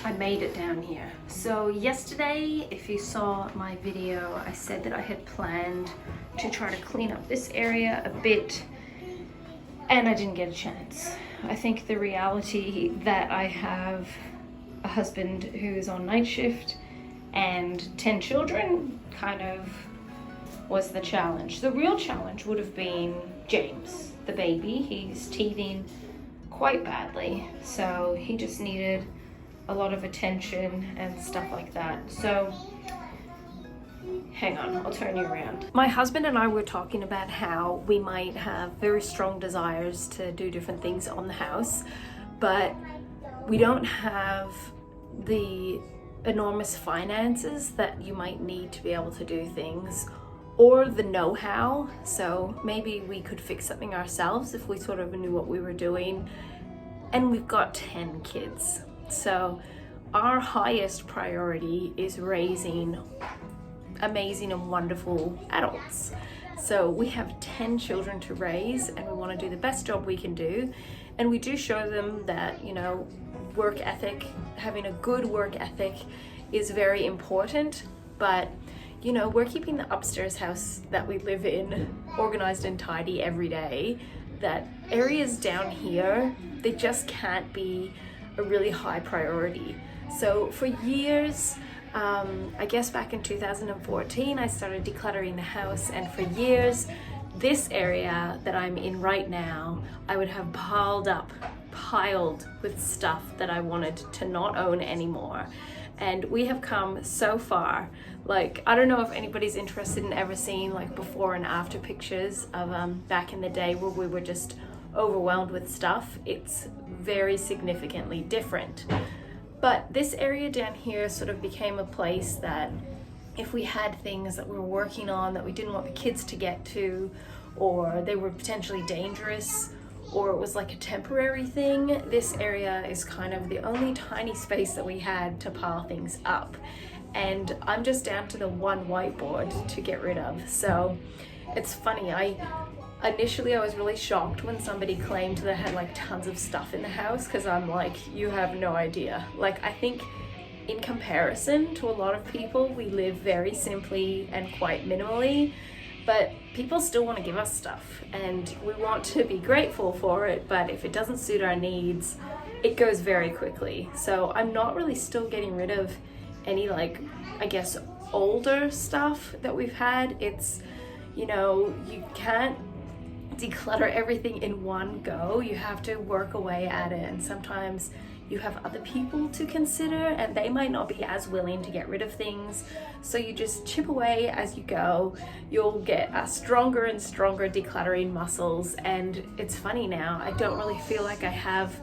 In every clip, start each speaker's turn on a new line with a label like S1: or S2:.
S1: I made it down here. So yesterday, if you saw my video, I said that I had planned to try to clean up this area a bit, and I didn't get a chance. I think the reality that I have a husband who's on night shift and 10 children kind of was the challenge. The real challenge would have been James, the baby. He's teething quite badly, so he just needed a lot of attention and stuff like that. So hang on, I'll turn you around. My husband and I were talking about how we might have very strong desires to do different things on the house, but we don't have the enormous finances that you might need to be able to do things, or the know-how. So maybe we could fix something ourselves if we sort of knew what we were doing. And we've got 10 kids. So our highest priority is raising amazing and wonderful adults. So we have 10 children to raise, and we want to do the best job we can do. And we do show them that, you know, work ethic, having a good work ethic is very important. But, you know, we're keeping the upstairs house that we live in organized and tidy every day. That areas down here, they just can't be a really high priority. So for years, I guess back in 2014, I started decluttering the house, and for years, this area that I'm in right now, I would have piled with stuff that I wanted to not own anymore. And we have come so far. Like, I don't know if anybody's interested in ever seeing like before and after pictures of back in the day where we were just overwhelmed with stuff. It's very significantly different. But this area down here sort of became a place that if we had things that we were working on that we didn't want the kids to get to, or they were potentially dangerous, or it was like a temporary thing, this area is kind of the only tiny space that we had to pile things up. And I'm just down to the one whiteboard to get rid of. So it's funny, initially I was really shocked when somebody claimed they had like tons of stuff in the house, because I'm like, you have no idea. Like, I think in comparison to a lot of people, we live very simply and quite minimally, but people still want to give us stuff and we want to be grateful for it, but if it doesn't suit our needs, it goes very quickly. So I'm not really still getting rid of any, like, I guess older stuff that we've had. It's, you know, you can't declutter everything in one go. You have to work away at it, and sometimes you have other people to consider and they might not be as willing to get rid of things. So you just chip away as you go. You'll get stronger and stronger decluttering muscles. And it's funny now, I don't really feel like I have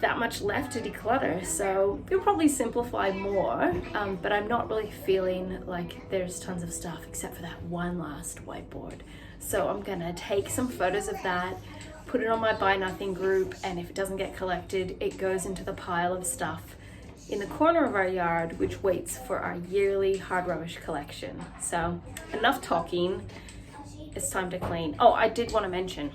S1: that much left to declutter. So you'll probably simplify more, but I'm not really feeling like there's tons of stuff except for that one last whiteboard. So I'm gonna take some photos of that, put it on my Buy Nothing group, and if it doesn't get collected, it goes into the pile of stuff in the corner of our yard, which waits for our yearly hard rubbish collection. So enough talking, it's time to clean. Oh, I did want to mention,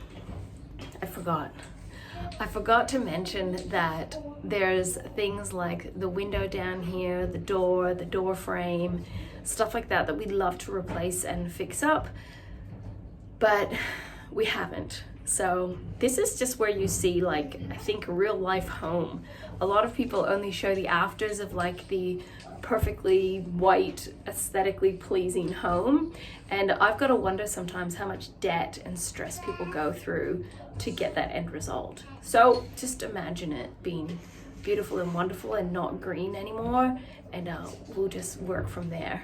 S1: I forgot to mention that there's things like the window down here, the door frame, stuff like that that we'd love to replace and fix up, but we haven't. So this is just where you see, like, I think a real life home. A lot of people only show the afters of like the perfectly white, aesthetically pleasing home. And I've got to wonder sometimes how much debt and stress people go through to get that end result. So just imagine it being beautiful and wonderful and not green anymore, and we'll just work from there.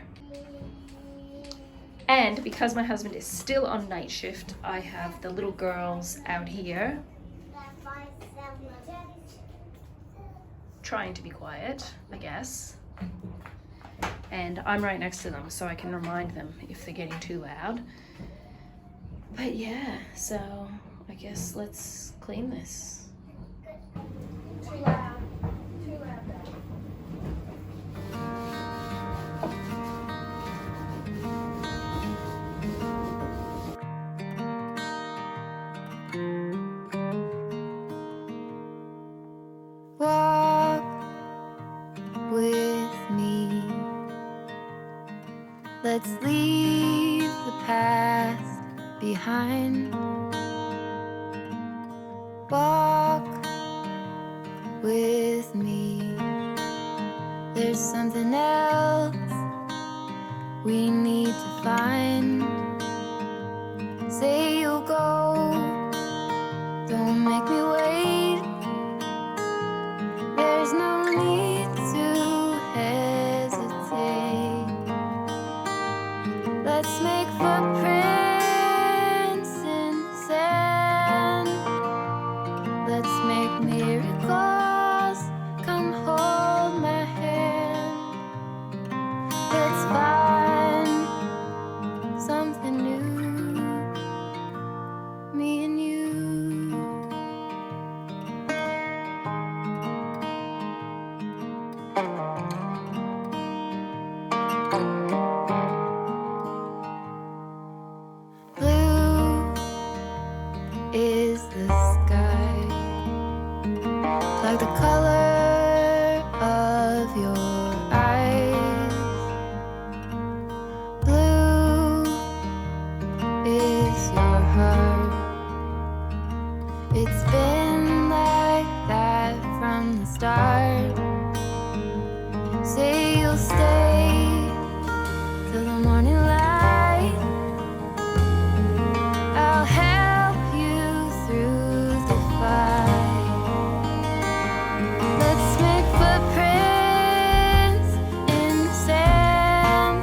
S1: And because my husband is still on night shift, I have the little girls out here trying to be quiet, I guess. And I'm right next to them, so I can remind them if they're getting too loud. But yeah, so I guess let's clean this.
S2: Too loud. Too loud.
S3: Walk Let's leave the past behind. Walk with me. There's something else we need to find. Say you'll go, don't make me wait. There's no need to hesitate. Let's make footprints in the sand. Let's make miracles. Come hold my hand. Let's find something new, me and you. Blue is the sky, like the color of your eyes. Blue is your heart. It's been like that from the start. Say you'll stay till the morning light. I'll help you through the fight. Let's make footprints in the sand.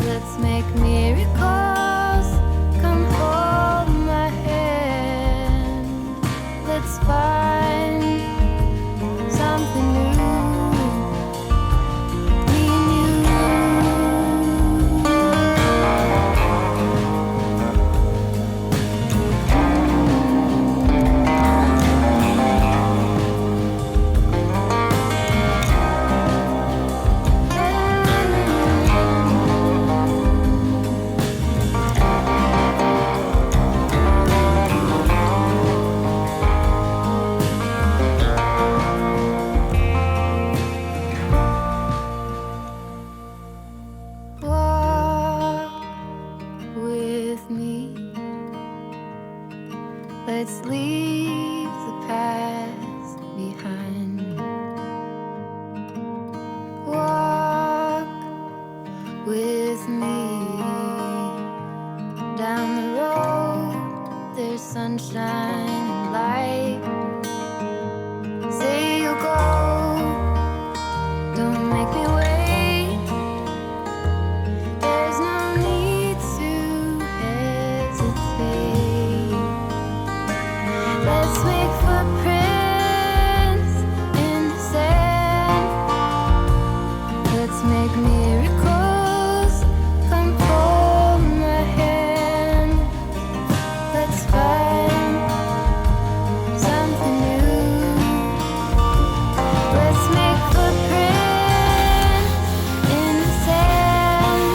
S3: Let's make miracles. Come hold my hand. Let's find something new, me and you. Walk with me. Let's leave the past behind. Walk with me. Down the road, there's sunshine and light. Say you'll go, don't make me wait. There's no need to hesitate. Let's make footprints in the sand. Let's make miracles. Come hold my hand. Let's find something new. Let's make footprints in the sand.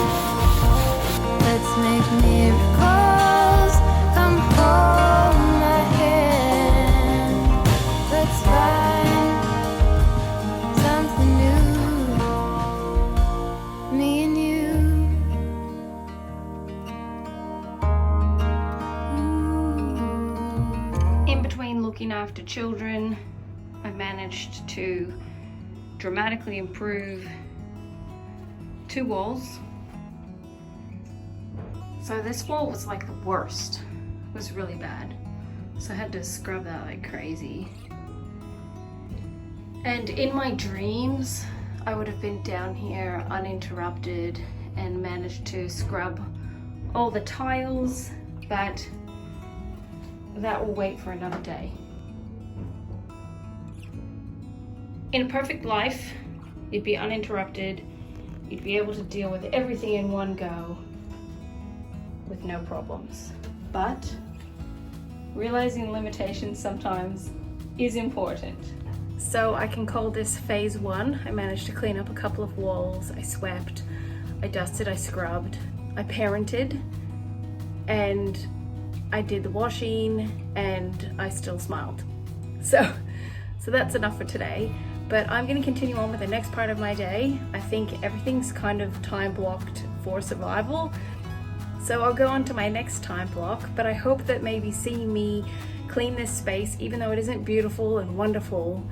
S3: Let's make miracles. Come hold my hand. Let's find something new, me and you. Ooh.
S1: In between looking after children, I managed to dramatically improve 2 walls. So this wall was like the worst. It was really bad. So I had to scrub that like crazy. And in my dreams, I would have been down here uninterrupted and managed to scrub all the tiles, but that will wait for another day. In a perfect life, you'd be uninterrupted, you'd be able to deal with everything in one go with no problems. But realizing limitations sometimes is important. So I can call this phase 1. I managed to clean up a couple of walls, I swept, I dusted, I scrubbed, I parented, and I did the washing, and I still smiled. So that's enough for today. But I'm going to continue on with the next part of my day. I think everything's kind of time blocked for survival. So I'll go on to my next time block, but I hope that maybe seeing me clean this space, even though it isn't beautiful and wonderful,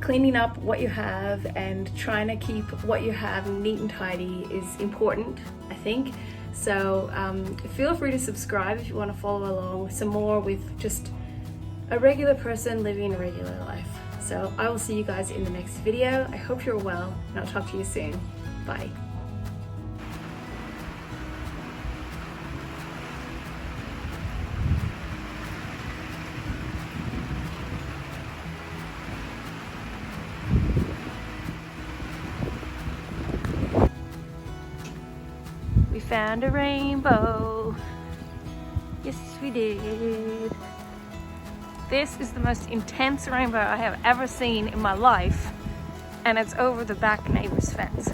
S1: cleaning up what you have and trying to keep what you have neat and tidy is important, I think. So feel free to subscribe if you want to follow along some more with just a regular person living a regular life. So I will see you guys in the next video. I hope you're well, and I'll talk to you soon. Bye. We found a rainbow. Yes, we did. This is the most intense rainbow I have ever seen in my life, and it's over the back neighbor's fence.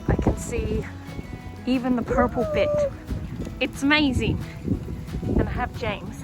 S1: I can see even the purple bit. It's amazing. And I have James.